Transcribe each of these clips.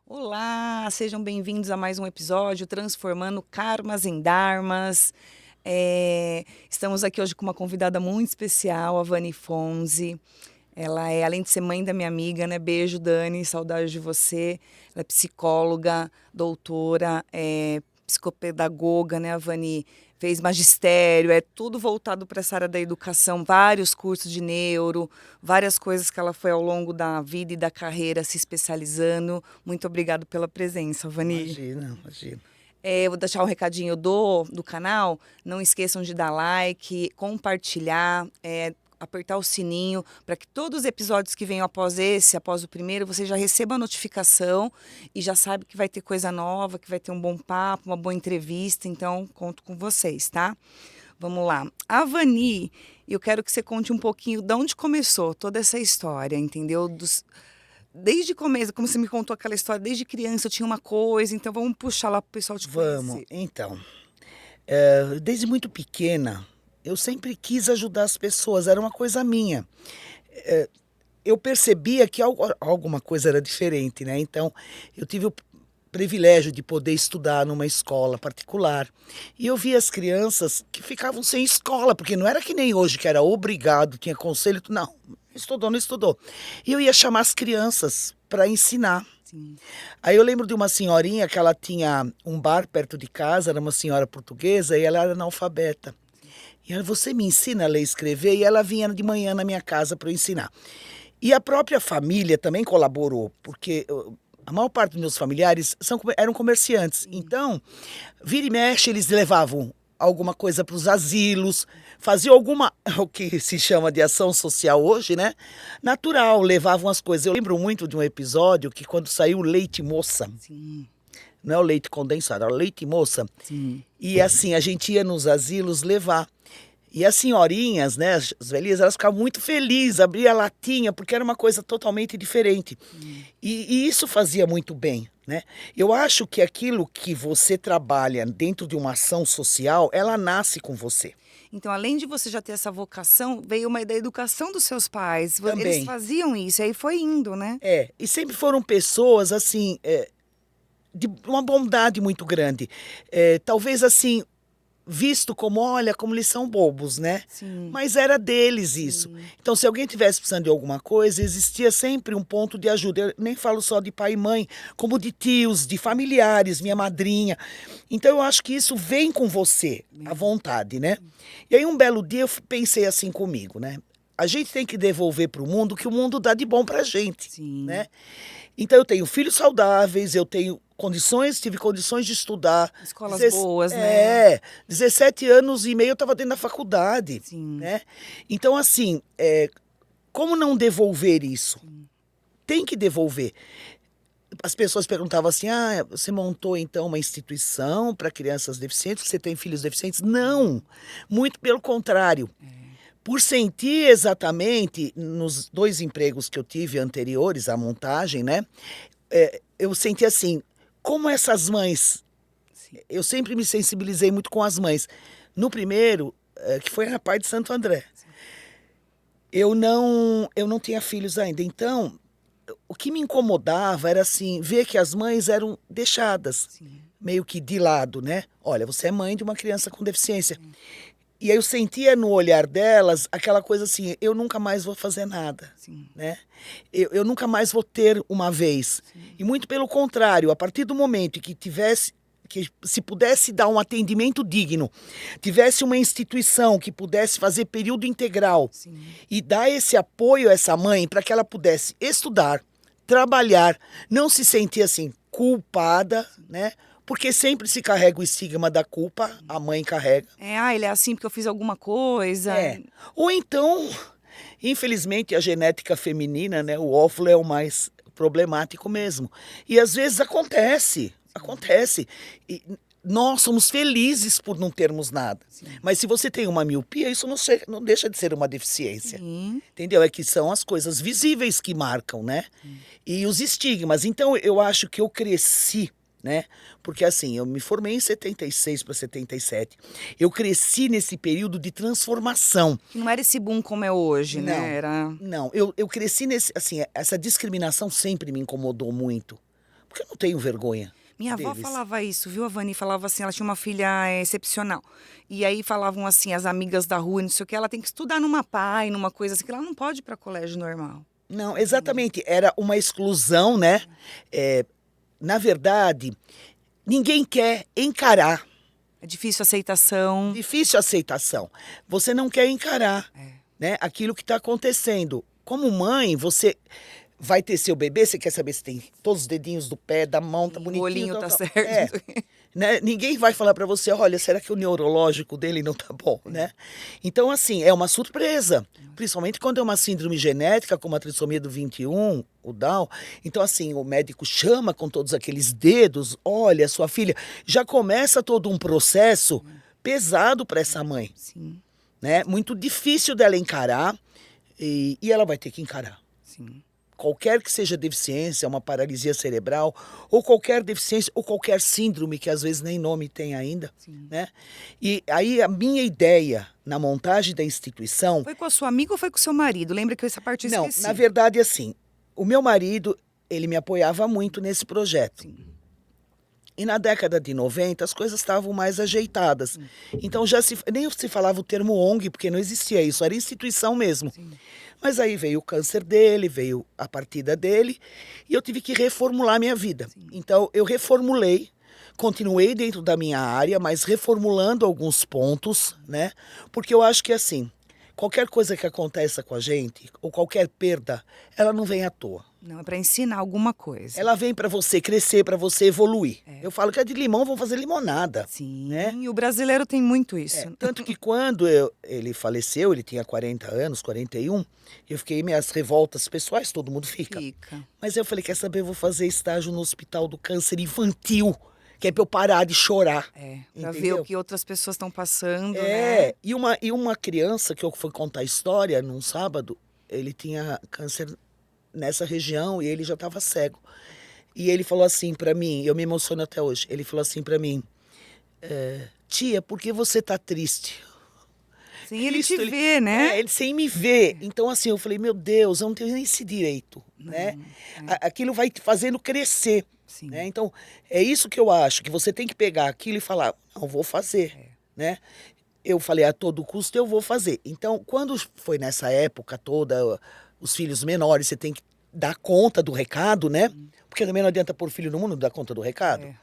Olá, sejam bem-vindos a mais um episódio Transformando Karmas em Dharmas. Estamos aqui hoje com uma convidada muito especial, a Vani Fonzi. Ela é, além de ser mãe da minha amiga, né? Beijo, Dani, saudade de você. Ela é psicóloga, doutora, psicopedagoga, né? A Vani fez magistério, é tudo voltado para essa área da educação, vários cursos de neuro, várias coisas que ela foi ao longo da vida e da carreira se especializando. Muito obrigada pela presença, Vani. Imagina, imagina. Eu vou deixar o recadinho do canal. Não esqueçam de dar like, compartilhar, apertar o sininho para que todos os episódios que venham após o primeiro, você já receba a notificação e já sabe que vai ter coisa nova, que vai ter um bom papo, uma boa entrevista. Então, conto com vocês, tá? Vamos lá. A Vani, eu quero que você conte um pouquinho de onde começou toda essa história, entendeu? Desde o começo, como você me contou aquela história, desde criança eu tinha uma coisa, então vamos puxar lá para o pessoal te Vamos. conhecer. Então, desde muito pequena, eu sempre quis ajudar as pessoas, era uma coisa minha. Eu percebia que alguma coisa era diferente, né? Então, eu tive o privilégio de poder estudar numa escola particular. E eu via as crianças que ficavam sem escola, porque não era que nem hoje, que era obrigado, tinha conselho. Não, estudou, não estudou. E eu ia chamar as crianças para ensinar. Sim. Aí eu lembro de uma senhorinha que ela tinha um bar perto de casa, era uma senhora portuguesa e ela era analfabeta. E ela, você me ensina a ler e escrever? E ela vinha de manhã na minha casa para eu ensinar. E a própria família também colaborou, porque a maior parte dos meus familiares eram comerciantes. Então, vira e mexe, eles levavam alguma coisa para os asilos, faziam alguma, o que se chama de ação social hoje, né? Natural, levavam as coisas. Eu lembro muito de um episódio que quando saiu o leite moça, Sim, não é o leite condensado, é o leite moça, sim. e assim, a gente ia nos asilos levar. E as senhorinhas, né, as velhinhas, elas ficavam muito felizes, abria a latinha, porque era uma coisa totalmente diferente. E isso fazia muito bem, né? Eu acho que aquilo que você trabalha dentro de uma ação social, ela nasce com você. Então, além de você já ter essa vocação, veio uma da educação dos seus pais. Eles Também. faziam isso, e aí foi indo, né? E sempre foram pessoas, assim, de uma bondade muito grande. Talvez, assim, visto como, olha, como eles são bobos, né? Sim, Mas era deles isso. sim. Então, se alguém tivesse precisando de alguma coisa, existia sempre um ponto de ajuda. Eu nem falo só de pai e mãe, como de tios, de familiares, minha madrinha. Então, eu acho que isso vem com você, à vontade, né? E aí, um belo dia, eu pensei assim comigo, né? A gente tem que devolver para o mundo o que o mundo dá de bom para a gente, Sim. né? Então, eu tenho filhos saudáveis, eu tenho condições, tive condições de estudar. Escolas boas, né? 17 anos e meio eu estava dentro da faculdade, Sim, né? Então, assim, como não devolver isso? sim. Tem que devolver. As pessoas perguntavam assim, você montou então uma instituição para crianças deficientes, você tem filhos deficientes? Não, muito pelo contrário. Por sentir exatamente, nos 2 empregos que eu tive anteriores à montagem, né? Eu senti assim, como essas mães, Sim. eu sempre me sensibilizei muito com as mães. No primeiro, que foi a parte de Santo André, eu não tinha filhos ainda. Então, o que me incomodava era assim, ver que as mães eram deixadas Sim. meio que de lado, né? Olha, você é mãe de uma criança com deficiência. E aí eu sentia no olhar delas aquela coisa assim, eu nunca mais vou fazer nada, Sim. né? Eu nunca mais vou ter uma vez. E muito pelo contrário, a partir do momento que se pudesse dar um atendimento digno, tivesse uma instituição que pudesse fazer período integral Sim. e dar esse apoio a essa mãe para que ela pudesse estudar, trabalhar, não se sentir assim culpada, né? Porque sempre se carrega o estigma da culpa, a mãe carrega. Ele é assim porque eu fiz alguma coisa. Ou então, infelizmente, a genética feminina, né? O óvulo é o mais problemático mesmo. E às vezes acontece, acontece. E nós somos felizes por não termos nada. Sim. Mas se você tem uma miopia, isso não deixa de ser uma deficiência. Sim. Entendeu? É que são as coisas visíveis que marcam, né? E os estigmas. Então, eu acho que eu cresci, né? Porque assim, eu me formei em 76 para 77. Eu cresci nesse período de transformação. Que não era esse boom como é hoje, Não, né? Era. não. Eu cresci nesse, assim, essa discriminação sempre me incomodou muito. porque eu não tenho vergonha. Minha avó deles. falava isso, viu, a Vani? Falava assim, ela tinha uma filha excepcional. E aí falavam assim, as amigas da rua, não sei o que, ela tem que estudar numa PAI, numa coisa assim, que ela não pode ir para colégio normal. Não, exatamente, era uma exclusão, né? Na verdade, ninguém quer encarar. É difícil a aceitação. Difícil aceitação. Você não quer encarar, né, aquilo que está acontecendo. Como mãe, você vai ter seu bebê, você quer saber se tem todos os dedinhos do pé, da mão, tá bonitinho. O olhinho tal, tá tal. certo. Né? Ninguém vai falar para você, olha, será que o neurológico dele não tá bom, né? Então, assim, é uma surpresa. Principalmente quando é uma síndrome genética, como a trissomia do 21, o Down. Então, assim, o médico chama com todos aqueles dedos, olha, sua filha, já começa todo um processo pesado para essa mãe, Sim, né? Muito difícil dela encarar e ela vai ter que encarar. sim. Qualquer que seja deficiência, uma paralisia cerebral, ou qualquer deficiência, ou qualquer síndrome, que às vezes nem nome tem ainda, né? E aí a minha ideia na montagem da instituição... Foi com a sua amiga ou foi com o seu marido? Lembra que essa parte eu Não, esqueci. na verdade, assim, o meu marido, ele me apoiava muito nesse projeto. Sim. E na década de 90 as coisas estavam mais ajeitadas. Então nem se falava o termo ONG, porque não existia isso, era instituição mesmo. Sim. Mas aí veio o câncer dele, veio a partida dele, e eu tive que reformular minha vida. Então eu reformulei, continuei dentro da minha área, mas reformulando alguns pontos, né? Porque eu acho que assim, qualquer coisa que aconteça com a gente, ou qualquer perda, ela não vem à toa. Não, é para ensinar alguma coisa. Ela vem para você crescer, para você evoluir. Eu falo que é de limão, vão fazer limonada. Sim, né? e o brasileiro tem muito isso. Tanto que quando ele faleceu, ele tinha 40 anos, 41, eu fiquei minhas revoltas pessoais, todo mundo fica. Mas eu falei, quer saber, eu vou fazer estágio no Hospital do Câncer Infantil, que é para eu parar de chorar. Para ver o que outras pessoas estão passando, né? né? E uma criança que eu fui contar a história num sábado, ele tinha câncer nessa região e ele já estava cego. E ele falou assim para mim, eu me emociono até hoje, ele falou assim para mim, tia, por que você tá triste? Sem ele te ver, né? Ele sem me ver. Então, assim, eu falei, meu Deus, eu não tenho nem esse direito, né? Aquilo vai te fazendo crescer. Sim. Né? Então, é isso que eu acho, que você tem que pegar aquilo e falar, não, vou fazer, né? Eu falei, a todo custo eu vou fazer. Então, quando foi nessa época toda, os filhos menores, você tem que dar conta do recado, né? Porque também não adianta pôr filho no mundo, não dar conta do recado.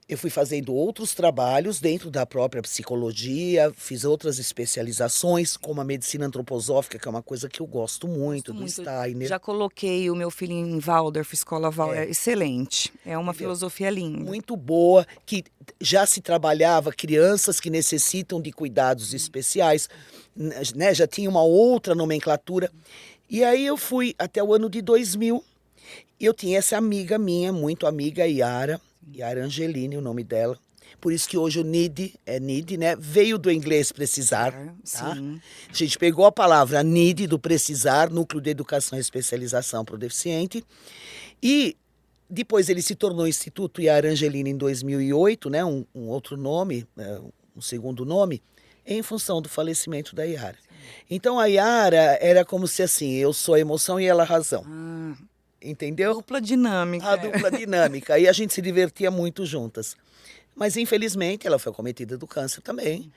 Eu fui fazendo outros trabalhos dentro da própria psicologia, fiz outras especializações, como a medicina antroposófica, que é uma coisa que eu gosto muito, do Steiner. Já coloquei o meu filho em Waldorf, escola Waldorf, excelente. É uma filosofia linda. Muito boa, que já se trabalhava crianças que necessitam de cuidados especiais, né? Já tinha uma outra nomenclatura. E aí eu fui até o ano de 2000, e eu tinha essa amiga minha, muito amiga, Yara Angelini, o nome dela. Por isso que hoje o NEED, né? Veio do inglês precisar, tá? Sim. A gente pegou a palavra NEED, do precisar, Núcleo de Educação e Especialização para o Deficiente. E depois ele se tornou Instituto Yara Angelini em 2008, né? Um outro nome, um segundo nome, em função do falecimento da Yara. Então a Yara era como se assim, eu sou a emoção e ela a razão. Entendeu? Dupla dinâmica. A dupla dinâmica. E a gente se divertia muito juntas. Mas, infelizmente, ela foi acometida do câncer também.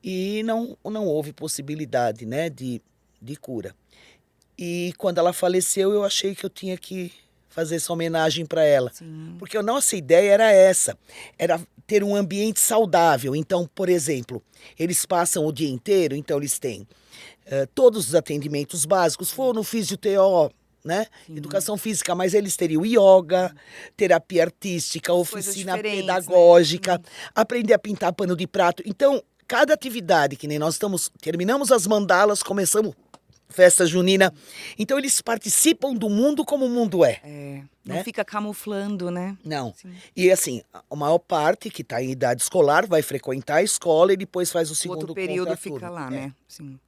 E não houve possibilidade, né, de cura. E quando ela faleceu, eu achei que eu tinha que fazer essa homenagem para ela. Sim. Porque a nossa ideia era essa. Era ter um ambiente saudável. Então, por exemplo, eles passam o dia inteiro, então eles têm todos os atendimentos básicos. Foram no fisioterapeuta, né? Educação física, mas eles teriam yoga, terapia artística, oficina pedagógica, aprender a pintar pano de prato. Então, cada atividade, que nem nós terminamos as mandalas, começamos festa junina. Então, eles participam do mundo como o mundo é. Não fica camuflando, né? Não. Sim. E assim, a maior parte que está em idade escolar vai frequentar a escola e depois faz o segundo outro período fica lá, né? Sim.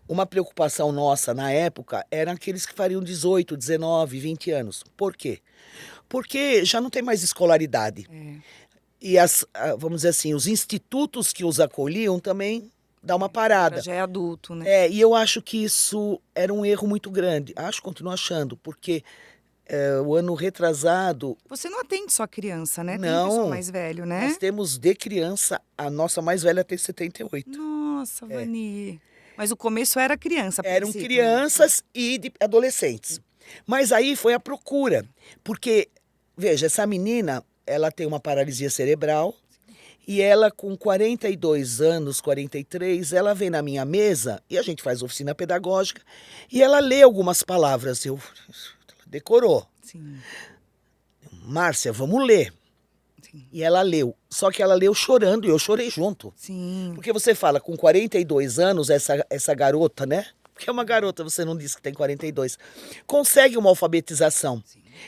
Uma preocupação nossa na época eram aqueles que fariam 18, 19, 20 anos. Por quê? Porque já não tem mais escolaridade. E vamos dizer assim, os institutos que os acolhiam também dá uma parada. Já é adulto, né? E eu acho que isso era um erro muito grande. Continuo achando, porque o ano retrasado, Você não atende só criança, né? Tem não, pessoa mais velho, né? nós temos de criança, a nossa mais velha tem 78. Nossa, Vani. Mas o começo era criança, a Eram princípio, né? crianças e adolescentes. Mas aí foi a procura, porque, veja, essa menina, ela tem uma paralisia cerebral e ela com 42 anos, 43, ela vem na minha mesa e a gente faz oficina pedagógica e ela lê algumas palavras. Ela decorou. Sim, Márcia, vamos ler. sim, E ela leu. Só que ela leu chorando e eu chorei junto. sim. Porque você fala, com 42 anos, essa garota, né? Porque é uma garota, você não disse que tem 42. Consegue uma alfabetização.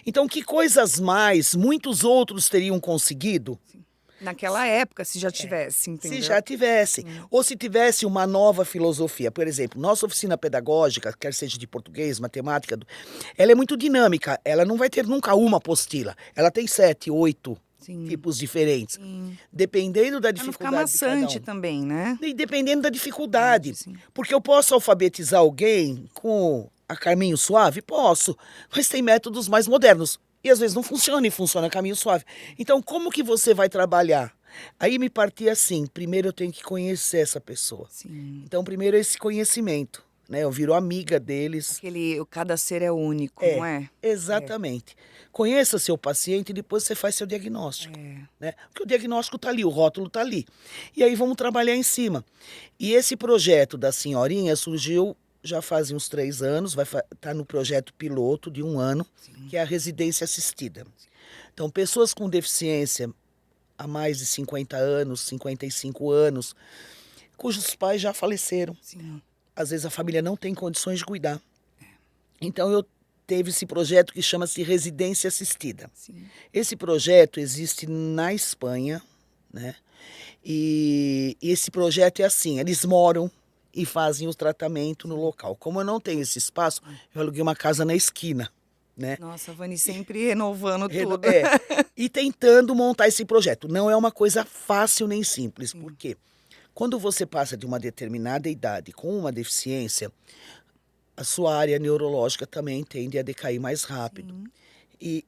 Então, que coisas mais muitos outros teriam conseguido Naquela época, se já tivesse, entendeu? se já tivesse? Ou se tivesse uma nova filosofia. Por exemplo, nossa oficina pedagógica, quer seja de português, matemática, ela é muito dinâmica. Ela não vai ter nunca uma apostila. Ela tem 7, 8 Sim. tipos diferentes. Sim. Dependendo da Pra não ficar dificuldade de cada maçante um. também, né? E dependendo da dificuldade. Sim. Porque eu posso alfabetizar alguém com a caminho suave? Posso. Mas tem métodos mais modernos. E às vezes não funciona e funciona caminho suave. Então, como que você vai trabalhar? Aí me partia assim, primeiro eu tenho que conhecer essa pessoa. Sim. Então, primeiro esse conhecimento, né? Eu viro amiga deles. Cada ser é único, não é? Exatamente. Conheça seu paciente e depois você faz seu diagnóstico. É. Né? Porque o diagnóstico está ali, o rótulo está ali. E aí vamos trabalhar em cima. E esse projeto da senhorinha surgiu já faz uns 3 anos, vai estar no projeto piloto de 1 ano, que é a residência assistida. Então, pessoas com deficiência há mais de 50 anos, 55 anos, cujos pais já faleceram. Sim. Às vezes a família não tem condições de cuidar. Então, eu teve esse projeto que chama-se Residência Assistida. Sim. Esse projeto existe na Espanha, né? E esse projeto é assim, eles moram e fazem o tratamento no local. Como eu não tenho esse espaço, eu aluguei uma casa na esquina, né? Nossa, Vani sempre renovando tudo. E tentando montar esse projeto. Não é uma coisa fácil nem simples, porque quando você passa de uma determinada idade com uma deficiência, a sua área neurológica também tende a decair mais rápido. E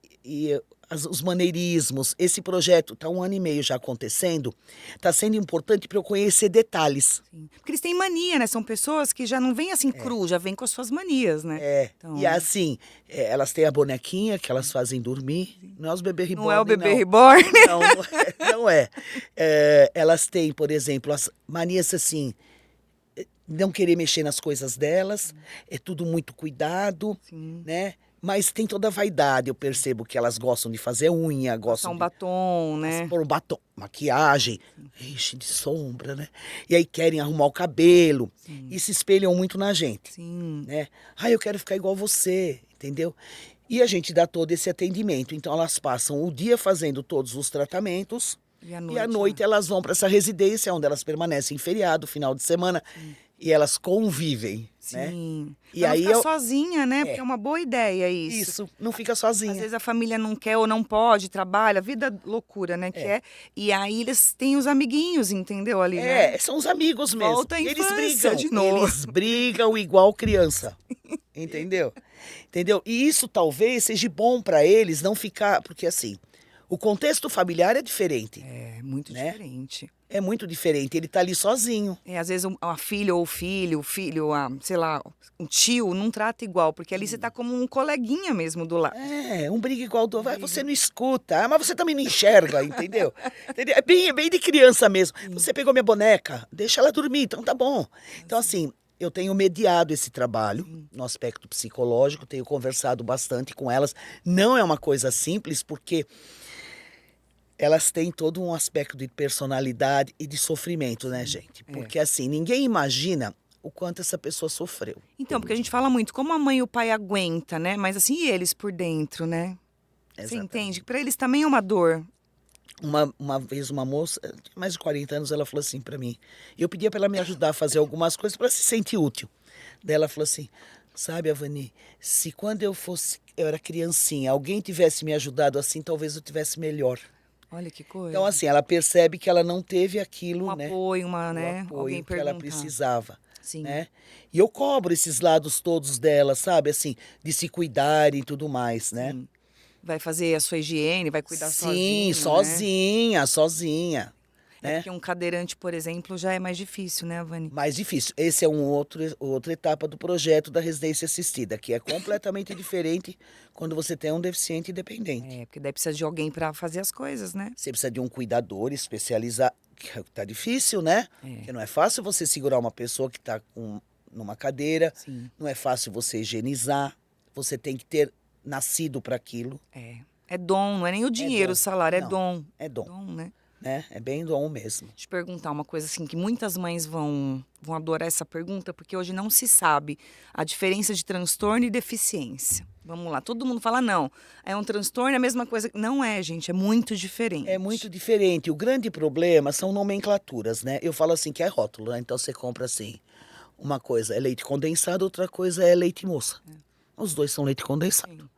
os maneirismos, esse projeto está 1 ano e meio já acontecendo, está sendo importante para eu conhecer detalhes. Sim. Porque eles têm mania, né? São pessoas que já não vêm assim cru, já vêm com as suas manias, né? Então, E assim, elas têm a bonequinha que elas fazem dormir, não é os bebê reborn, não é o bebê não. reborn? Não, não é. Elas têm, por exemplo, as manias assim, não querer mexer nas coisas delas, é tudo muito cuidado, Sim. né? Mas tem toda a vaidade, eu percebo que elas gostam de fazer unha, Passar gostam um de batom, né? pôr um batom, maquiagem, enche de sombra, né? E aí querem arrumar o cabelo e se espelham muito na gente, Sim. né? Ah, eu quero ficar igual você, entendeu? E a gente dá todo esse atendimento. Então elas passam o dia fazendo todos os tratamentos E à noite elas vão para essa residência onde elas permanecem em feriado, final de semana, e elas convivem, né? Sim. E Pra não aí ficar sozinha, né? Porque é uma boa ideia isso. Isso, não fica Às sozinha. vezes a família não quer ou não pode, trabalha, vida loucura, né? Que é. E aí eles têm os amiguinhos, entendeu? Ali, né? São os amigos mesmo. Volta à E eles infância brigam. de novo. Eles brigam igual criança. Entendeu? Entendeu? E isso talvez seja bom para eles não ficar, porque assim, o contexto familiar é diferente. É muito né? diferente. É muito diferente. Ele tá ali sozinho. Às vezes a filha ou o filho, sei lá, um tio não trata igual, porque ali você tá como um coleguinha mesmo do lado. Um briga igual do outro. Você não escuta, mas você também não enxerga, entendeu? Entendeu? É bem de criança mesmo. Você pegou minha boneca, deixa ela dormir, então tá bom. Então, assim, eu tenho mediado esse trabalho no aspecto psicológico, tenho conversado bastante com elas. Não é uma coisa simples, porque elas têm todo um aspecto de personalidade e de sofrimento, né, gente? Porque, assim, ninguém imagina o quanto essa pessoa sofreu. Então, porque a gente fala muito como a mãe e o pai aguenta, né? Mas assim, e eles por dentro, né? Você Exatamente. entende? Para eles também é uma dor. Uma vez uma moça, de mais de 40 anos, ela falou assim para mim. Eu pedia para ela me ajudar a fazer algumas coisas para se sentir útil. Daí ela falou assim, sabe, Avani, se quando eu era criancinha, alguém tivesse me ajudado assim, talvez eu tivesse melhor. Olha que coisa. Então, assim, ela percebe que ela não teve aquilo, um né? apoio, O né? apoio Alguém que ela perguntar. precisava. Sim. né? E eu cobro esses lados todos dela, sabe? Assim, de se cuidar e tudo mais, né? Sim. Vai fazer a sua higiene, vai cuidar Sim, sozinho, né? sozinha, É né? porque um cadeirante, por exemplo, já é mais difícil, né, Vani? Mais difícil. Esse é outra etapa do projeto da residência assistida, que é completamente diferente quando você tem um deficiente independente. É, porque daí precisa de alguém para fazer as coisas, né? Você precisa de um cuidador especializado, que tá difícil, né? É. Porque não é fácil você segurar uma pessoa que está numa cadeira, Sim. não é fácil você higienizar, você tem que ter nascido para aquilo. É. É dom, não é nem o dinheiro, dom. o salário, é Não, dom. é dom, Dom, né? né? É bem dom mesmo. Te perguntar uma coisa assim, que muitas mães vão adorar essa pergunta, porque hoje não se sabe a diferença de transtorno e deficiência. Vamos lá, todo mundo fala, não, é um transtorno, é a mesma coisa. Não é, gente, é muito diferente. É muito diferente. O grande problema são nomenclaturas, né? Eu falo assim que é rótulo, né? Então você compra assim, uma coisa é leite condensado, outra coisa é leite moça. Os dois são leite condensado.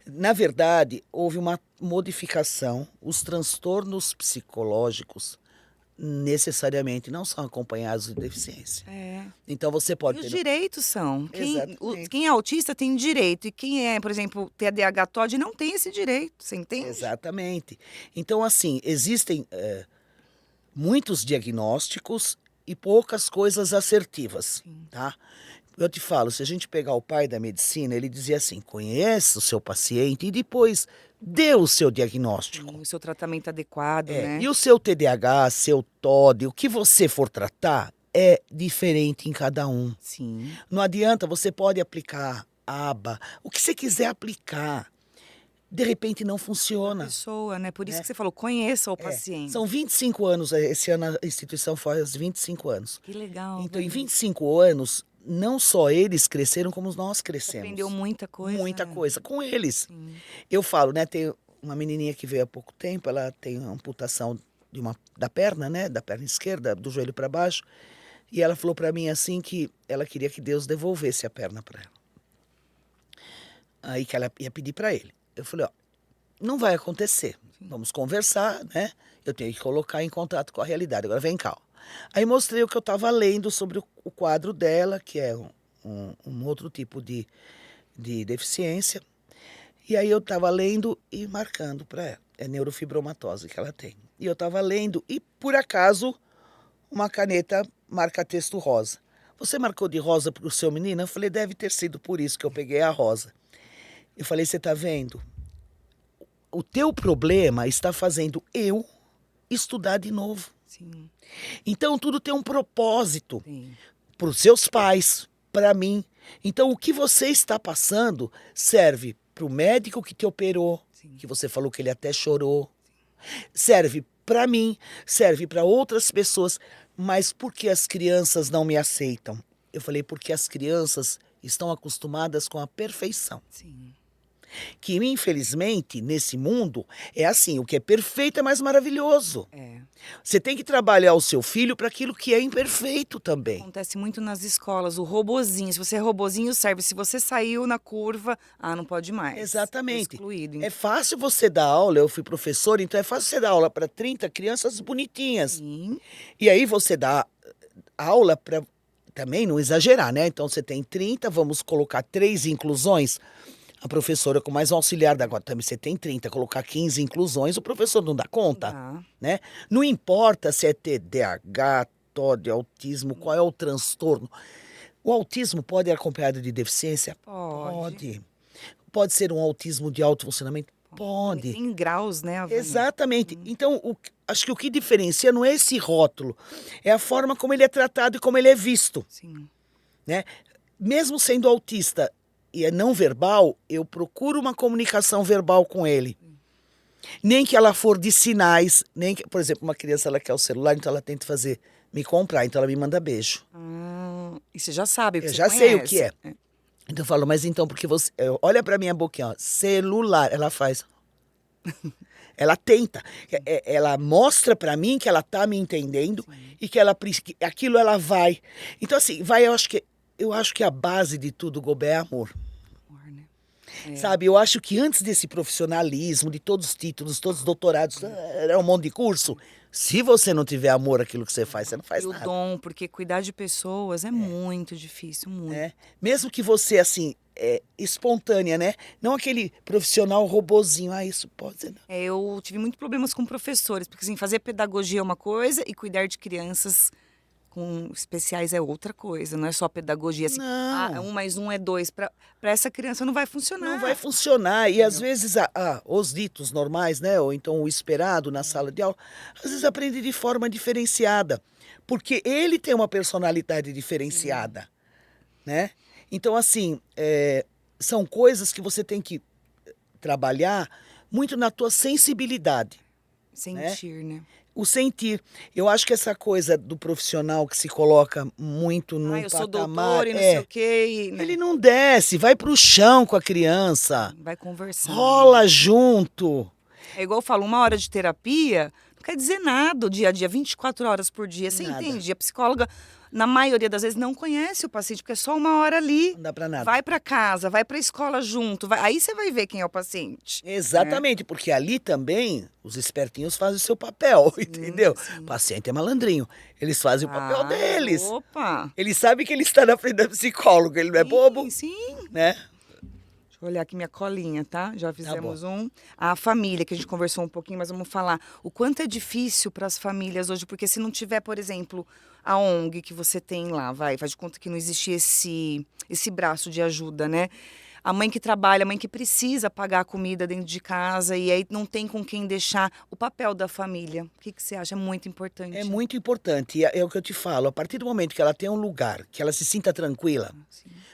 Sim. Na verdade, houve uma modificação. Os transtornos psicológicos necessariamente não são acompanhados de deficiência. É. Então você E pode os ter. direitos são. Exatamente. Quem é autista tem direito. E quem é, por exemplo, TDAH TOD não tem esse direito. Você entende? Exatamente. Então, assim, existem muitos diagnósticos e poucas coisas assertivas, tá? Eu te falo, se a gente pegar o pai da medicina, ele dizia assim: conheça o seu paciente e depois dê o seu diagnóstico. Sim, o seu tratamento adequado, né? E o seu TDAH, seu TOD, o que você for tratar é diferente em cada um. Sim. Não adianta, você pode aplicar aba, o que você quiser aplicar. De repente não funciona. Pessoa, né? Por isso né? que você falou, conheça o É, paciente. São 25 anos, esse ano a instituição faz 25 anos. Que legal. Então, em Vani. 25 anos, não só eles cresceram, como nós Você crescemos. aprendeu muita coisa. Muita né? coisa com eles. Sim. Eu falo, né? Tem uma menininha que veio há pouco tempo, ela tem uma amputação da perna, né? Da perna esquerda, do joelho para baixo. E ela falou para mim assim que ela queria que Deus devolvesse a perna para ela. Aí que ela ia pedir para ele. Eu falei, ó, não vai acontecer. Vamos conversar, né? Eu tenho que colocar em contato com a realidade. Agora vem cá. Ó. Aí mostrei o que eu estava lendo sobre o quadro dela, que é um outro tipo de deficiência. E aí eu estava lendo e marcando para ela. É neurofibromatose que ela tem. E eu estava lendo e, por acaso, uma caneta marca-texto rosa. Você marcou de rosa para o seu menino? Eu falei, deve ter sido por isso que eu peguei a rosa. Eu falei, você está vendo? O teu problema está fazendo eu estudar de novo. Sim. Então tudo tem um propósito Sim. para os seus pais, para mim. Então o que você está passando serve para o médico que te operou, Sim. que você falou que ele até chorou. Serve para mim, serve para outras pessoas. Mas por que as crianças não me aceitam? Eu falei, porque as crianças estão acostumadas com a perfeição. Sim. Que, infelizmente, nesse mundo, é assim, o que é perfeito é mais maravilhoso. É. Você tem que trabalhar o seu filho para aquilo que é imperfeito também. Acontece muito nas escolas, o robozinho. Se você é robozinho, serve. Se você saiu na curva, não pode mais. Exatamente. Tô excluído. É fácil você dar aula, eu fui professor, então é fácil você dar aula para 30 crianças bonitinhas. Sim. E aí você dá aula para também não exagerar, né? Então você tem 30, vamos colocar 3 inclusões. A professora com mais um auxiliar da agora também você tem 30, colocar 15 inclusões, o professor não dá conta, Dá. né? Não importa se é TDAH, TOD, autismo, qual é o transtorno. O autismo pode ir acompanhado de deficiência? Pode. Pode ser um autismo de alto funcionamento? Pode. Tem graus, né, Vani? Exatamente. Então, acho que o que diferencia não é esse rótulo, é a forma como ele é tratado e como ele é visto, Sim. né? Mesmo sendo autista e é não verbal, eu procuro uma comunicação verbal com ele. Nem que ela for de sinais, nem que, por exemplo, uma criança ela quer o celular, então ela tenta me comprar, então ela me manda beijo. E você já sabe, porque Eu você já sei o que conhece. é. Então eu falo, mas então, porque você. Olha pra minha boquinha, ó, celular. Ela faz. Ela tenta. Ela mostra pra mim que ela tá me entendendo e que aquilo ela vai. Então, assim, eu acho que a base de tudo, Gobé, é amor. Amor, né? Sabe, eu acho que antes desse profissionalismo, de todos os títulos, todos os doutorados, é um monte de curso. Se você não tiver amor àquilo que você não faz E o nada. dom, porque cuidar de pessoas é muito difícil, muito. Né? Mesmo que você, assim, espontânea, né? Não aquele profissional robozinho. Ah, isso pode ser. Não. Eu tive muitos problemas com professores, porque assim, fazer pedagogia é uma coisa e cuidar de crianças com especiais é outra coisa, não é só pedagogia. Assim, Não. 1 mais 1 é 2. Para essa criança não vai funcionar. Não vai funcionar. E às vezes os ditos normais, né? Ou então o esperado na sala de aula, às vezes aprende de forma diferenciada. Porque ele tem uma personalidade diferenciada, né? Então, assim, são coisas que você tem que trabalhar muito na tua sensibilidade. Sentir, né? O sentir. Eu acho que essa coisa do profissional que se coloca muito num Eu sou patamar... doutor e não sei o quê. Né? Ele não desce, vai pro chão com a criança. Vai conversar. Rola junto. É igual eu falo, 1 hora de terapia não quer dizer nada o dia a dia, 24 horas por dia. Você Nada. entende? A psicóloga, na maioria das vezes, não conhece o paciente, porque é só 1 hora ali. Não dá pra nada. Vai para casa, vai para a escola junto. Aí você vai ver quem é o paciente. Exatamente, porque ali também os espertinhos fazem o seu papel, entendeu? O paciente é malandrinho. Eles fazem o papel deles. Opa! Ele sabe que ele está na frente da psicóloga, ele não é bobo, Sim. né? Deixa eu olhar aqui minha colinha, tá? Já fizemos A família, que a gente conversou um pouquinho, mas vamos falar. O quanto é difícil para as famílias hoje, porque se não tiver, por exemplo, a ONG que você tem lá, faz de conta que não existe esse braço de ajuda, né? A mãe que trabalha, a mãe que precisa pagar a comida dentro de casa e aí não tem com quem deixar o papel da família. O que você acha? É muito importante. É muito importante, e é o que eu te falo, a partir do momento que ela tem um lugar, que ela se sinta tranquila.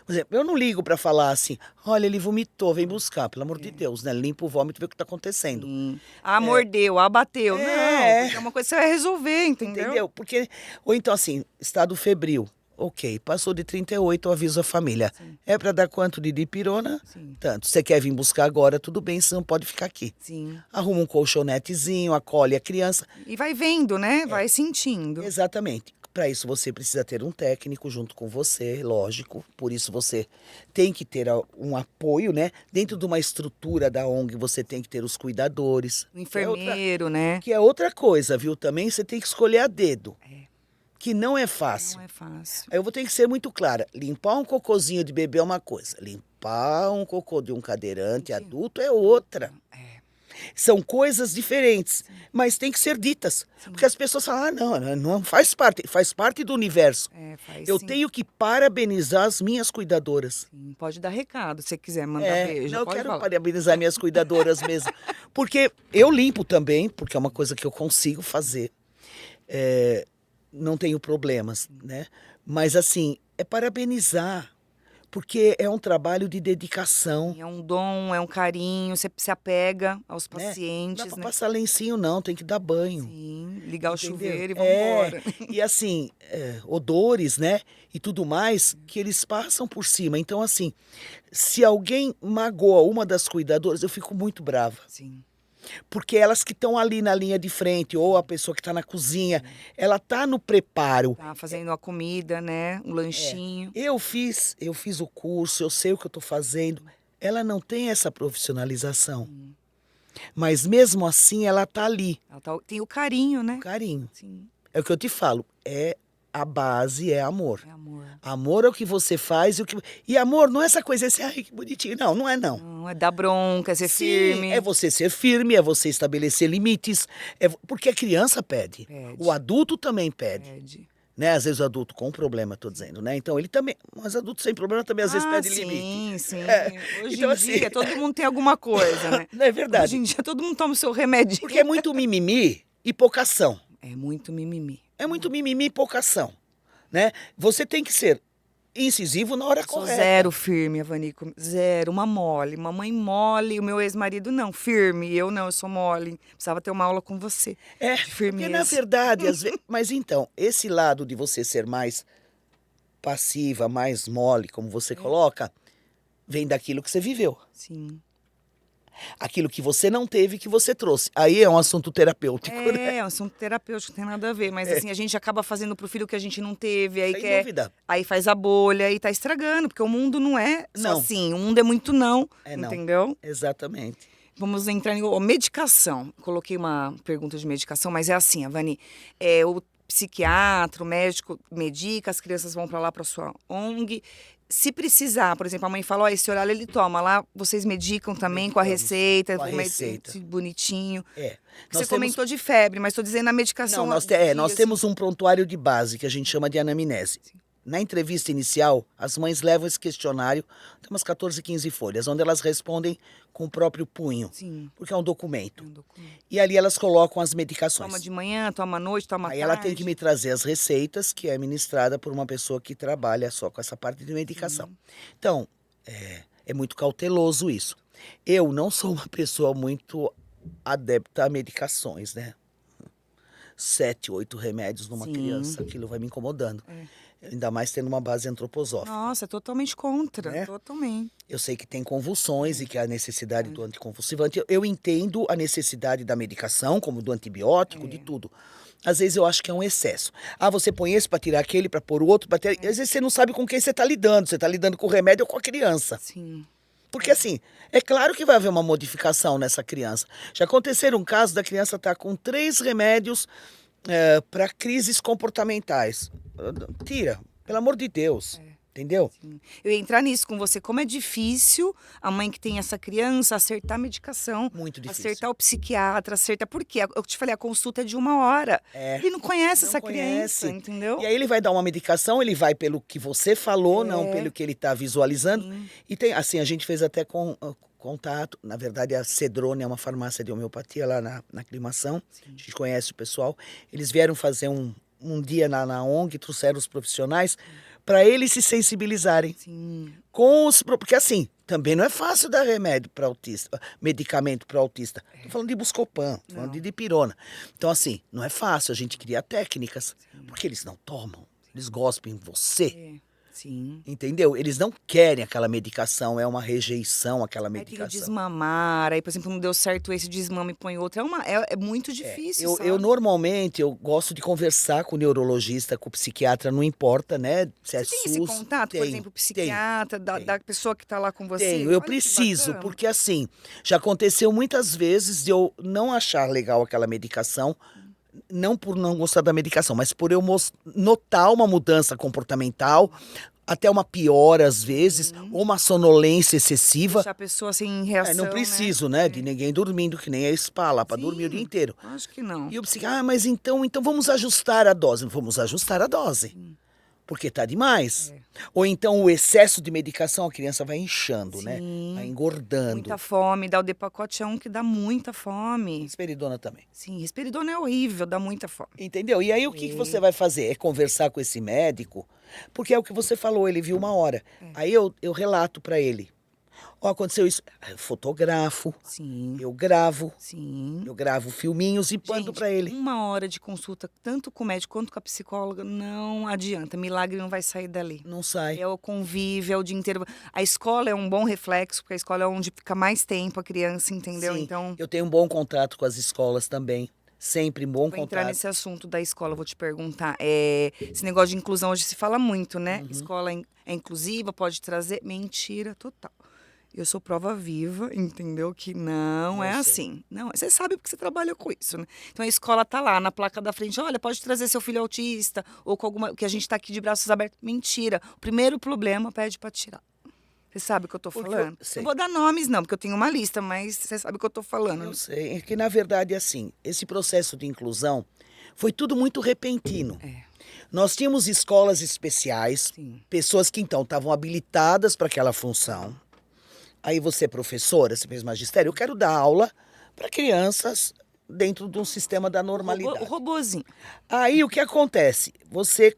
Por exemplo, eu não ligo pra falar assim, olha, ele vomitou, vem buscar, pelo amor de Deus, né? Limpa o vômito e vê o que tá acontecendo. Mordeu, bateu. Não, porque é uma coisa que você vai resolver, Entendeu? Porque, ou então assim, estado febril. Ok, passou de 38, eu aviso a família. É pra dar quanto de dipirona? Tanto. Você quer vir buscar agora, tudo bem, você não pode ficar aqui. Arruma um colchonetezinho, acolhe a criança. E vai vendo, né? Vai sentindo. Exatamente. Para isso você precisa ter um técnico junto com você, lógico. Por isso você tem que ter um apoio, né? Dentro de uma estrutura da ONG você tem que ter os cuidadores. O enfermeiro, né? Que é outra coisa, viu? Também você tem que escolher a dedo. Que não é fácil. Não é fácil. Aí eu vou ter que ser muito clara. Limpar um cocôzinho de bebê é uma coisa. Limpar um cocô de um cadeirante adulto é outra. São coisas diferentes, mas tem que ser ditas. Porque as pessoas falam, não faz parte do universo. Eu tenho que parabenizar as minhas cuidadoras. Sim, pode dar recado se você quiser mandar beijo. Não, eu quero parabenizar minhas cuidadoras mesmo. Porque eu limpo também, porque é uma coisa que eu consigo fazer. Não tenho problemas, né? Mas assim, é parabenizar. Porque é um trabalho de dedicação. É um dom, é um carinho, você se apega aos pacientes. Não dá pra passar lencinho, não, tem que dar banho. Sim, ligar o chuveiro e vambora. E assim, odores, né? E tudo mais, que eles passam por cima. Então, assim, se alguém magoa uma das cuidadoras, eu fico muito brava. Sim. Porque elas que estão ali na linha de frente, ou a pessoa que está na cozinha, ela tá no preparo. Tá fazendo a comida, né? Um lanchinho. Eu fiz o curso, eu sei o que eu estou fazendo. Ela não tem essa profissionalização. Mas mesmo assim, ela tá ali. Ela tem o carinho, né? Carinho. Sim. É o que eu te falo. A base é amor. É amor. Amor é o que você faz e amor não é essa coisa assim, ai, que bonitinho. Não, não é não. Não, é dar bronca, é ser firme. É você ser firme, é você estabelecer limites. Porque a criança pede. O adulto também pede. Né? Às vezes o adulto com problema, tô dizendo, né? Então ele também, mas adulto sem problema também às vezes pede limite. Sim. Hoje então, em dia todo mundo tem alguma coisa, né? Não é verdade. Hoje em dia todo mundo toma o seu remédio. Porque é muito mimimi e pouca ação. É muito mimimi. É muito mimimi e pouca ação, né? Você tem que ser incisivo na hora correta. Zero firme, Avanico. Zero. Uma mole. Mamãe mole. O meu ex-marido não. Firme. Eu não, eu sou mole. Precisava ter uma aula com você. De firmeza. Porque na verdade, às vezes... Mas então, esse lado de você ser mais passiva, mais mole, como você coloca, vem daquilo que você viveu. Sim. Aquilo que você não teve, que você trouxe. Aí é um assunto terapêutico, né? É um assunto terapêutico, não tem nada a ver. Mas assim, a gente acaba fazendo pro filho o que a gente não teve, aí Sem quer. dúvida. Aí faz a bolha e tá estragando, porque o mundo não é só Não. assim, o mundo é muito não, É não. entendeu? Exatamente. Vamos entrar em medicação. Coloquei uma pergunta de medicação, mas é assim, Avani, o psiquiatra, o médico medica, as crianças vão para lá para sua ONG. Se precisar, por exemplo, a mãe fala, ó, esse horário ele toma, lá vocês medicam também com a Medicamos, receita, com a com receita. bonitinho. É. Você Nós temos- comentou de febre, mas estou dizendo a medicação. Não, nós temos um prontuário de base que a gente chama de anamnese. Na entrevista inicial, as mães levam esse questionário, tem umas 14, 15 folhas, onde elas respondem com o próprio punho, Sim, porque é um documento. é um documento. E ali elas colocam as medicações. Toma de manhã, toma à noite, toma à Aí tarde. ela tem que me trazer as receitas, que é ministrada por uma pessoa que trabalha só com essa parte de medicação. Então, é muito cauteloso isso. Eu não sou uma pessoa muito adepta a medicações, né? 7, 8 remédios numa Sim. criança, aquilo vai me incomodando. Ainda mais tendo uma base antroposófica. Nossa, totalmente contra, Né? totalmente. Eu sei que tem convulsões e que há necessidade do anticonvulsivante. Eu entendo a necessidade da medicação, como do antibiótico, de tudo. Às vezes eu acho que é um excesso. Ah, você põe esse para tirar aquele, para pôr o outro, para tirar... Às vezes você não sabe com quem você está lidando. Você está lidando com o remédio ou com a criança. Sim. Porque assim, é claro que vai haver uma modificação nessa criança. Já aconteceram um caso da criança estar com 3 remédios para crises comportamentais. Tira, pelo amor de Deus. Entendeu? Sim. Eu ia entrar nisso com você. Como é difícil a mãe que tem essa criança acertar a medicação. Muito difícil. Acertar o psiquiatra, acertar. Por quê? Eu te falei, a consulta é de 1 hora. Ele não conhece Não essa conhece. criança, entendeu? E aí ele vai dar uma medicação, ele vai pelo que você falou, não pelo que ele está visualizando. Sim. E tem, assim, a gente fez até contato. Na verdade, a Cedrone é uma farmácia de homeopatia lá na aclimação. A gente conhece o pessoal. Eles vieram fazer um dia na ONG, trouxeram os profissionais para eles se sensibilizarem. Sim. Porque assim, também não é fácil dar remédio para autista, medicamento para autista. Tô falando de Buscopan, tô falando de dipirona. Então assim, não é fácil, a gente cria técnicas, porque eles não tomam, eles gospem em você. Sim. Entendeu? Eles não querem aquela medicação, é uma rejeição aquela Aí tem que medicação. desmamar, aí, por exemplo, não deu certo esse, desmama e põe outro. É muito difícil, sabe? Eu normalmente, eu gosto de conversar com o neurologista, com o psiquiatra, não importa, né? Se é Você tem SUS. esse contato, por Tenho, exemplo, psiquiatra, da pessoa que está lá com você? Tenho, Olha eu que preciso, bacana. porque assim, já aconteceu muitas vezes de eu não achar legal aquela medicação, não por não gostar da medicação, mas por eu notar uma mudança comportamental, até uma piora às vezes, ou uma sonolência excessiva. Deixar a pessoa sem reação, Não preciso, né? De ninguém dormindo, que nem a spa lá, para dormir o dia inteiro. Acho que não. E o psiquiatra, mas então vamos ajustar a dose. Vamos ajustar a dose. Porque tá demais. Ou então o excesso de medicação, a criança vai inchando, né? Vai engordando. Muita fome, dá o Depakote é um que dá muita fome. Risperidona também. Sim, risperidona é horrível, dá muita fome. Entendeu? E aí o que você vai fazer? É conversar com esse médico, porque é o que você falou, ele viu 1 hora. Aí eu relato para ele. Ó, aconteceu isso. Eu fotografo, Sim. eu gravo filminhos e mando para ele. 1 hora de consulta, tanto com o médico quanto com a psicóloga, não adianta. Milagre não vai sair dali. Não sai. É o convívio, é o dia inteiro. A escola é um bom reflexo, porque a escola é onde fica mais tempo a criança, entendeu? Sim, Então, eu tenho um bom contato com as escolas também. Sempre um bom vou entrar contato. nesse assunto da escola, vou te perguntar. Esse negócio de inclusão hoje se fala muito, né? Escola é inclusiva, pode trazer. Mentira total. Eu sou prova viva, entendeu? Que não é sei. assim. Não, você sabe porque você trabalha com isso, né? Então a escola tá lá na placa da frente, olha, pode trazer seu filho autista ou com alguma que a gente tá aqui de braços abertos. Mentira. O primeiro problema pede para tirar. Você sabe o que eu tô Porque falando? sei. Não vou dar nomes não, porque eu tenho uma lista, mas você sabe o que eu tô falando. Eu sei, é que na verdade assim, esse processo de inclusão foi tudo muito repentino. Nós tínhamos escolas especiais, Sim. pessoas que então estavam habilitadas para aquela função. Aí você é professora, você fez magistério, eu quero dar aula para crianças dentro de um sistema da normalidade. O robozinho. Aí o que acontece? Você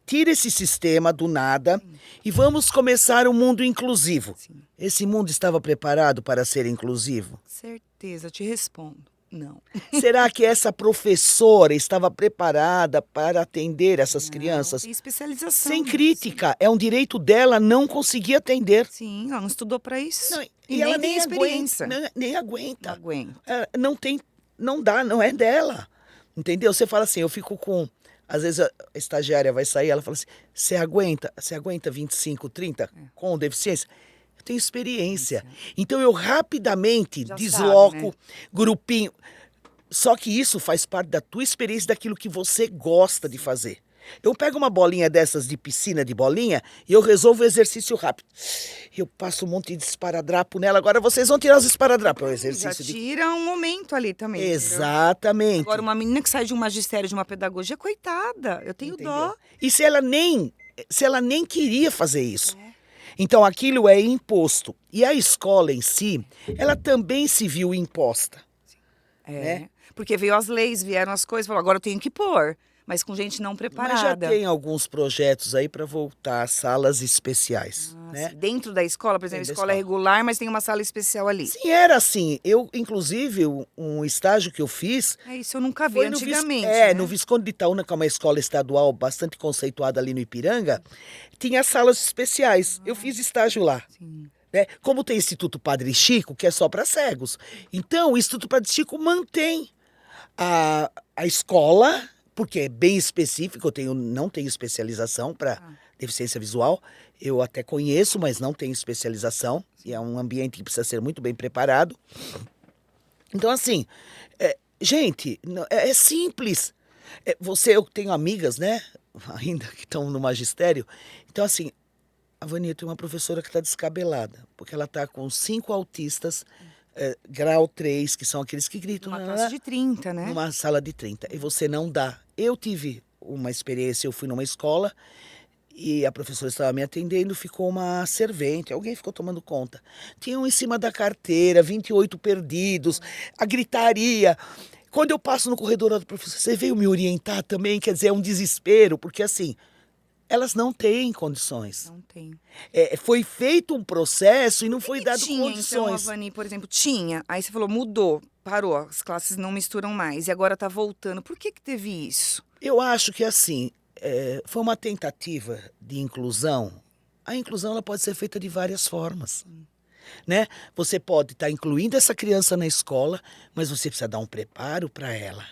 tira esse sistema do nada e vamos começar um mundo inclusivo. Esse mundo estava preparado para ser inclusivo? Certeza, te respondo. Não. Será que essa professora estava preparada para atender essas Não, crianças? tem especialização. Sem né? crítica, é um direito dela não conseguir atender. Sim, ela não estudou para isso. Não, e e nem ela tem nem experiência. aguenta, nem Não aguenta. aguenta. Não tem, não dá, não é dela. Entendeu? Você fala assim, eu fico com... Às vezes a estagiária vai sair, ela fala assim, você aguenta 25, 30 com deficiência? Eu tenho experiência. Então eu rapidamente Já desloco sabe, né? grupinho. Só que isso faz parte da tua experiência, daquilo que você gosta de fazer. Eu pego uma bolinha dessas de piscina de bolinha e eu resolvo o exercício rápido. Eu passo um monte de esparadrapo nela. Agora vocês vão tirar os esparadrapos. É o Já exercício de... tira um momento ali também. Entendeu? Exatamente. Agora, uma menina que sai de um magistério, de uma pedagogia, coitada, eu tenho dó. E se ela nem queria fazer isso? Então aquilo é imposto. E a escola em si, ela também se viu imposta. Né? Porque veio as leis, vieram as coisas, falou, agora eu tenho que pôr. Mas com gente não preparada. Mas já tem alguns projetos aí para voltar às salas especiais, né? Sim. Dentro da escola, por exemplo, a Dentro da escola é escola. regular, mas tem uma sala especial ali. Sim, era assim. Eu, inclusive, um estágio que eu fiz... É isso, eu nunca vi Foi antigamente. né? no Visconde de Itaúna, que é uma escola estadual bastante conceituada ali no Ipiranga, tinha salas especiais. Eu fiz estágio lá. Sim. Né? Como tem Instituto Padre Chico, que é só para cegos. Então, o Instituto Padre Chico mantém a escola, porque é bem específico, não tenho especialização para deficiência visual. Eu até conheço, mas não tenho especialização. E é um ambiente que precisa ser muito bem preparado. Então, assim, gente, é simples. Eu tenho amigas, né, ainda que estão no magistério. Então, assim, a Vânia tem uma professora que está descabelada, porque ela está com 5 autistas, grau 3, que são aqueles que gritam. Uma classe de 30, né? Numa sala de 30. E você não dá. Eu tive uma experiência, eu fui numa escola e a professora estava me atendendo, ficou uma servente, alguém ficou tomando conta. Tinham em cima da carteira 28 perdidos, a gritaria. Quando eu passo no corredor do professor, você veio me orientar também? Quer dizer, é um desespero, porque assim, elas não têm condições. Não tem. Foi feito um processo e não foi dado Tinha, então, condições. a Vani, por exemplo, tinha. Aí você falou, mudou, parou, as classes não misturam mais. E agora tá voltando. Por que teve isso? Eu acho que assim, foi uma tentativa de inclusão. A inclusão ela pode ser feita de várias formas. Né? Você pode estar incluindo essa criança na escola, mas você precisa dar um preparo para ela.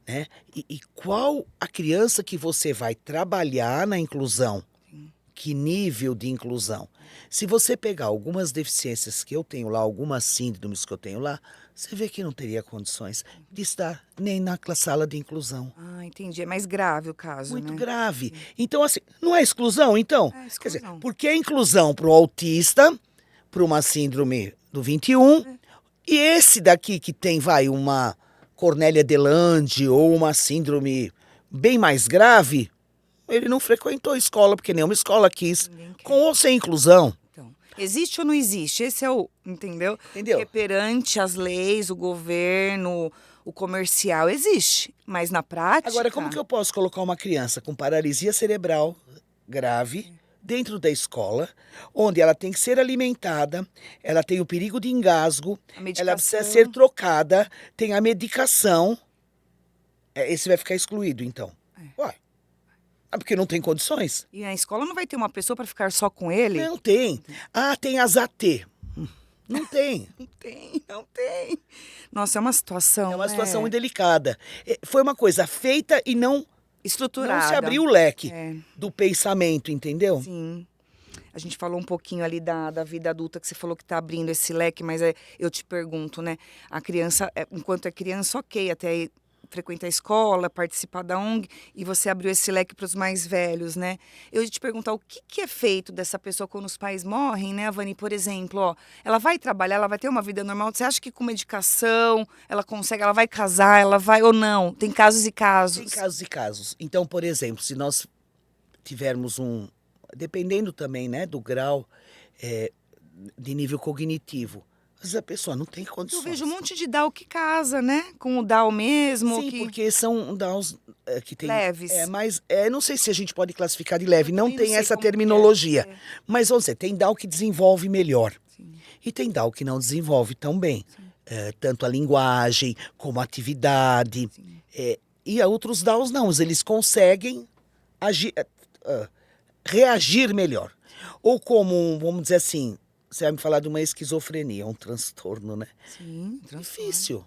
Né? E qual a criança que você vai trabalhar na inclusão? Que nível de inclusão? Se você pegar algumas deficiências que eu tenho lá, algumas síndromes que eu tenho lá, você vê que não teria condições de estar nem na sala de inclusão. Ah, entendi. É mais grave o caso, Muito né? grave. Então, assim, não é exclusão, então? É exclusão. Quer dizer, por que a inclusão para o autista, para uma síndrome do 21, e esse daqui que tem, uma Cornélia de Lange ou uma síndrome bem mais grave, ele não frequentou a escola, porque nenhuma escola quis, com ou sem inclusão. Então, existe ou não existe? Esse é o, entendeu? Entendeu? Porque perante as leis, o governo, o comercial, existe. Mas na prática... Agora, como que eu posso colocar uma criança com paralisia cerebral grave dentro da escola, onde ela tem que ser alimentada, ela tem o perigo de engasgo, ela precisa ser trocada, tem a medicação. Esse vai ficar excluído, então. Ué. Porque não tem condições? E na escola não vai ter uma pessoa para ficar só com ele? Não tem. Ah, tem as AT. Não tem. Não tem. Nossa, é uma situação. É uma situação muito delicada. Foi uma coisa feita e não estruturada. Não se abriu o leque do pensamento, entendeu? Sim. A gente falou um pouquinho ali da vida adulta, que você falou que está abrindo esse leque, mas eu te pergunto, né? A criança, enquanto é criança, ok, até frequentar a escola, participar da ONG, e você abriu esse leque para os mais velhos, né? Eu ia te perguntar o que é feito dessa pessoa quando os pais morrem, né, Vani? Por exemplo, ó, ela vai trabalhar, ela vai ter uma vida normal. Você acha que com medicação ela consegue, ela vai casar, ela vai ou não? Tem casos e casos. Tem casos e casos. Então, por exemplo, se nós tivermos dependendo também, né, do grau de nível cognitivo, mas a pessoa não tem condições. Eu vejo um monte de DAO que casa, né? Com o DAO mesmo. Sim, porque são DAOs que tem... leves. Mas não sei se a gente pode classificar de leve, não tem essa como terminologia. Mas, vamos dizer, tem DAO que desenvolve melhor. Sim. E tem DAO que não desenvolve tão bem. tanto a linguagem como a atividade. E a outros DAOs não, eles conseguem reagir melhor. Ou como, vamos dizer assim, você vai me falar de uma esquizofrenia, um transtorno, né? Sim, transtorno. Difícil.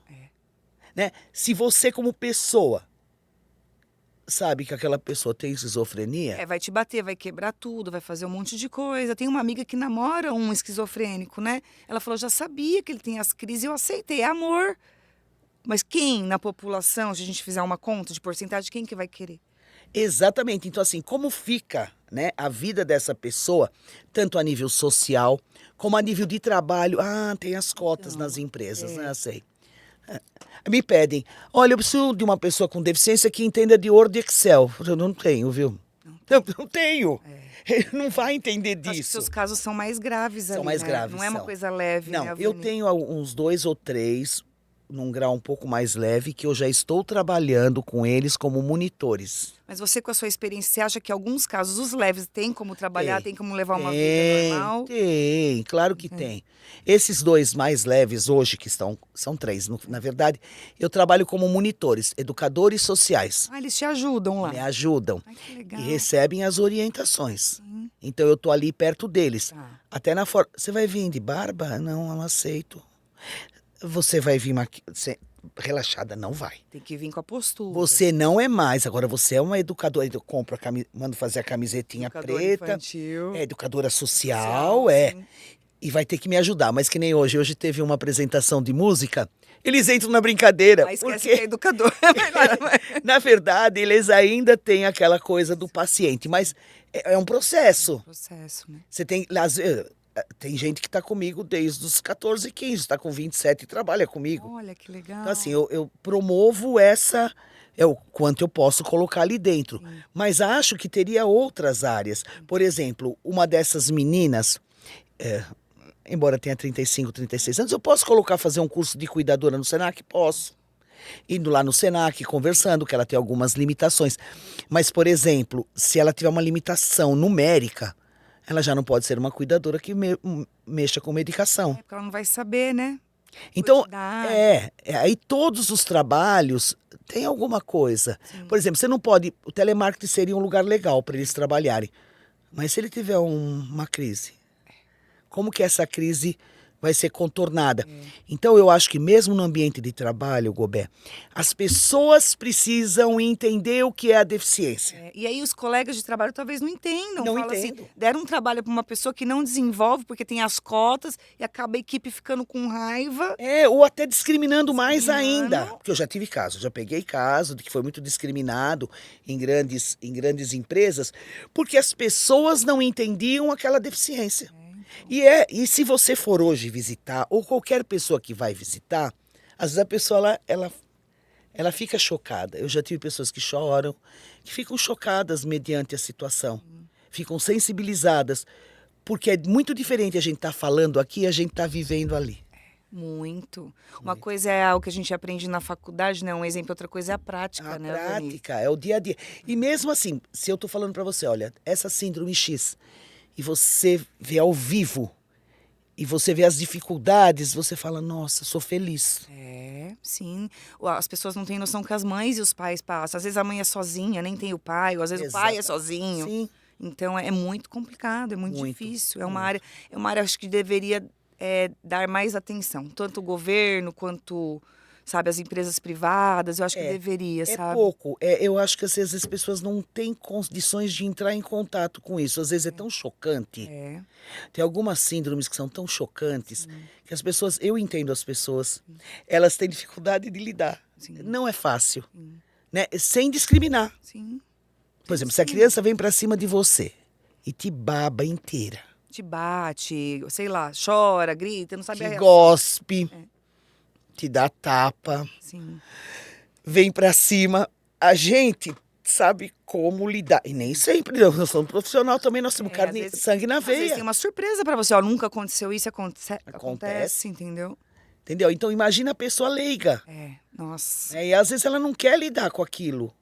Né? Se você como pessoa sabe que aquela pessoa tem esquizofrenia... Vai te bater, vai quebrar tudo, vai fazer um monte de coisa. Tem uma amiga que namora um esquizofrênico, né? Ela falou, já sabia que ele tem as crises, eu aceitei, é amor. Mas quem na população, se a gente fizer uma conta de porcentagem, quem que vai querer? Exatamente. Então, assim, como fica, né, a vida dessa pessoa, tanto a nível social, como a nível de trabalho. Tem as cotas nas empresas, né? Eu sei. Me pedem, olha, eu preciso de uma pessoa com deficiência que entenda de Word e Excel. Eu não tenho, viu? Não tenho. Ele não vai entender disso. Acho que seus casos são mais graves São ali, mais né? graves, Não é uma são. coisa leve, Não, né, eu Avani? tenho uns 2 ou 3, num grau um pouco mais leve, que eu já estou trabalhando com eles como monitores. Mas você, com a sua experiência, você acha que alguns casos, os leves, tem como trabalhar, tem como levar uma vida Tem, normal? tem, claro que tem. Esses 2 mais leves hoje, que são 3, na verdade, eu trabalho como monitores, educadores sociais. Eles te ajudam lá. Me ajudam Ai, que legal. e recebem as orientações. Então eu tô ali perto deles. Tá. Até na forma. Você vai vir de barba? Não, eu não aceito. Você vai vir relaxada? Não vai. Tem que vir com a postura. Você não é mais. Agora você é uma educadora. Eu compro mando fazer a camisetinha Educadora preta. infantil. É educadora social, é. Sim. E vai ter que me ajudar. Mas que nem hoje. Hoje teve uma apresentação de música. Eles entram na brincadeira. Aí esquece porque... que é educador. Na verdade, eles ainda têm aquela coisa do paciente. Mas é um processo. Processo, né? Você tem... Tem gente que está comigo desde os 14, 15, está com 27 e trabalha comigo. Olha, que legal. Então, assim, eu promovo o quanto eu posso colocar ali dentro. Mas acho que teria outras áreas. Por exemplo, uma dessas meninas, embora tenha 35, 36 anos, eu posso fazer um curso de cuidadora no Senac? Posso. Indo lá no Senac, conversando, que ela tem algumas limitações. Mas, por exemplo, se ela tiver uma limitação numérica, ela já não pode ser uma cuidadora que mexa com medicação. Porque ela não vai saber, né? Então, Quantidade. aí todos os trabalhos têm alguma coisa. Por exemplo, você não pode... O telemarketing seria um lugar legal para eles trabalharem. Mas se ele tiver uma crise, como que essa crise vai ser contornada? Então, eu acho que mesmo no ambiente de trabalho, Gobé, as pessoas precisam entender o que é a deficiência. E aí os colegas de trabalho talvez não entendam. Não Fala entendam. assim, deram um trabalho para uma pessoa que não desenvolve porque tem as cotas e acaba a equipe ficando com raiva. Ou até discriminando mais Discriminando. ainda. Porque eu já tive caso, já peguei caso de que foi muito discriminado em grandes empresas, porque as pessoas não entendiam aquela deficiência. E se você for hoje visitar, ou qualquer pessoa que vai visitar, às vezes a pessoa ela fica chocada. Eu já tive pessoas que choram, que ficam chocadas mediante a situação, ficam sensibilizadas, porque é muito diferente a gente estar falando aqui e a gente estar vivendo ali. Muito. Uma coisa é o que a gente aprende na faculdade, né? Um exemplo, outra coisa é a prática, A né, Avani? prática, é o dia a dia. E mesmo assim, se eu tô falando pra você, olha, essa síndrome X, e você vê ao vivo, e você vê as dificuldades, você fala, nossa, sou feliz. Sim. As pessoas não têm noção que as mães e os pais passam. Às vezes a mãe é sozinha, nem tem o pai, ou às vezes o pai é sozinho. Sim. Então é muito complicado, é muito difícil. É uma muito. área, acho que deveria dar mais atenção. Tanto o governo quanto, sabe, as empresas privadas. Eu acho que deveria, sabe? Pouco. Eu acho que às vezes as pessoas não têm condições de entrar em contato com isso. Às vezes é tão chocante. Tem algumas síndromes que são tão chocantes que as pessoas, eu entendo as pessoas, elas têm dificuldade de lidar. Não é fácil. Né? Sem discriminar. Sim. Por exemplo, se a criança vem pra cima de você e te baba inteira, Te bate, sei lá, chora, grita, não sabe a te reação. gospe, te dá tapa, Sim. vem pra cima, a gente sabe como lidar. E nem sempre, nós somos profissional também, nós temos carne, às vezes- sangue na Às vezes veia. tem uma surpresa pra você, ó, nunca aconteceu isso, acontece, entendeu? Entendeu? Então imagina a pessoa leiga. Nossa. E às vezes ela não quer lidar com aquilo.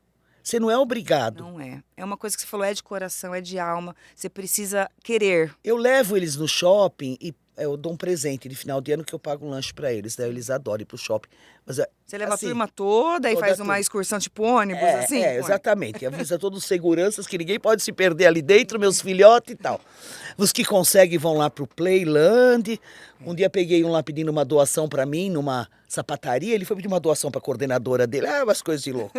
Você não é obrigado. Não é. É uma coisa que você falou, é de coração, é de alma. Você precisa querer. Eu levo eles no shopping e eu dou um presente de final de ano que eu pago um lanche para eles. Daí eles adoram ir pro shopping. Mas, Você leva assim, a turma toda e toda faz a uma turma. excursão tipo ônibus, assim? Põe. Exatamente. Avisa todos os seguranças que ninguém pode se perder ali dentro, meus filhotes e tal. Os que conseguem vão lá pro Playland. Um dia peguei um lá pedindo uma doação para mim numa sapataria. Ele foi pedir uma doação para a coordenadora dele. Umas coisas de louco.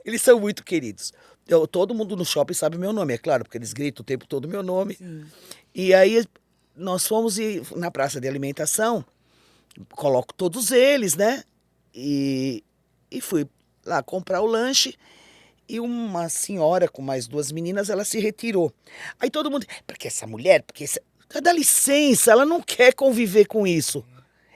Eles são muito queridos. Todo mundo no shopping sabe meu nome, é claro, porque eles gritam o tempo todo meu nome. Sim. E aí nós fomos na praça de alimentação, coloco todos eles, né? E fui lá comprar o lanche e uma senhora com mais duas meninas, ela se retirou. Aí todo mundo, porque essa mulher, dá licença, ela não quer conviver com isso.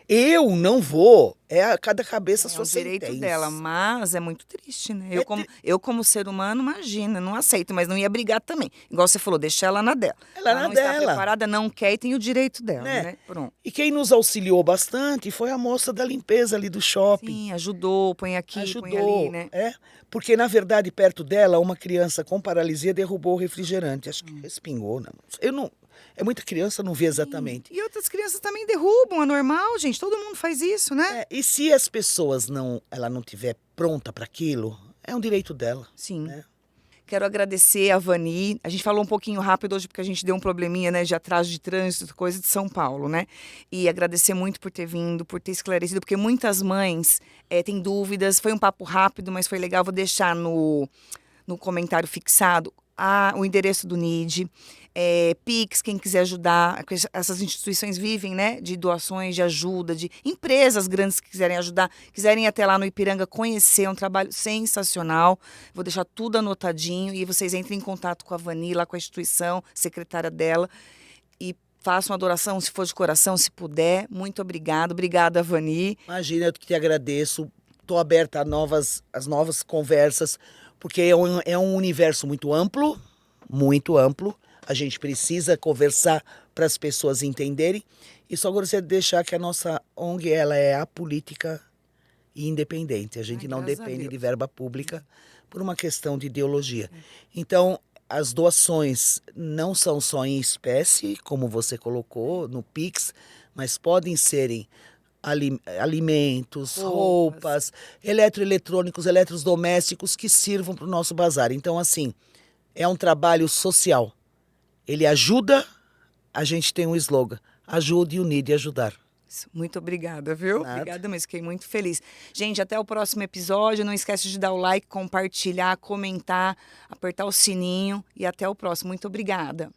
Eu não vou. Cada cabeça É sua um direito sentença. dela, mas é muito triste, né? É Eu como ser humano, imagina, não aceito, mas não ia brigar também. Igual você falou, deixa ela na dela. Ela na não está dela. preparada, não quer e tem o direito dela, Né? né? Pronto. E quem nos auxiliou bastante foi a moça da limpeza ali do shopping. Sim, ajudou, põe aqui, põe Ajudou, ali, né? porque na verdade perto dela uma criança com paralisia derrubou o refrigerante, acho que respingou, né? Eu não, é muita criança, não vi exatamente. E outras crianças também derrubam, é normal, gente. Todo mundo faz isso, né? E se as pessoas ela não tiver pronta para aquilo, é um direito dela. Sim. Né? Quero agradecer a Vani. A gente falou um pouquinho rápido hoje porque a gente deu um probleminha, né, de atraso de trânsito, coisa de São Paulo, né? E agradecer muito por ter vindo, por ter esclarecido, porque muitas mães têm dúvidas. Foi um papo rápido, mas foi legal. Vou deixar no comentário fixado o endereço do NID. Pix, quem quiser ajudar, essas instituições vivem, né, de doações, de ajuda, de empresas grandes que quiserem ajudar, quiserem ir até lá no Ipiranga conhecer, é um trabalho sensacional. Vou deixar tudo anotadinho e vocês entrem em contato com a Vani, lá com a instituição, secretária dela, e façam a doação, se for de coração, se puder. Muito obrigada. Obrigada, Vani. Imagina, eu que te agradeço. Estou aberta às novas conversas, porque é um universo muito amplo, muito amplo. A gente precisa conversar para as pessoas entenderem. E só gostaria de deixar que a nossa ONG ela é apolítica e independente. A gente não graças a depende Deus. de verba pública por uma questão de ideologia. Então, as doações não são só em espécie, como você colocou no Pix, mas podem serem alimentos, roupas, eletroeletrônicos, eletrodomésticos que sirvam para o nosso bazar. Então, assim, é um trabalho social. Ele ajuda, a gente tem um slogan, ajude, unir e ajudar. Muito obrigada, viu? Nada. Obrigada mesmo, fiquei muito feliz. Gente, até o próximo episódio. Não esquece de dar o like, compartilhar, comentar, apertar o sininho e até o próximo. Muito obrigada.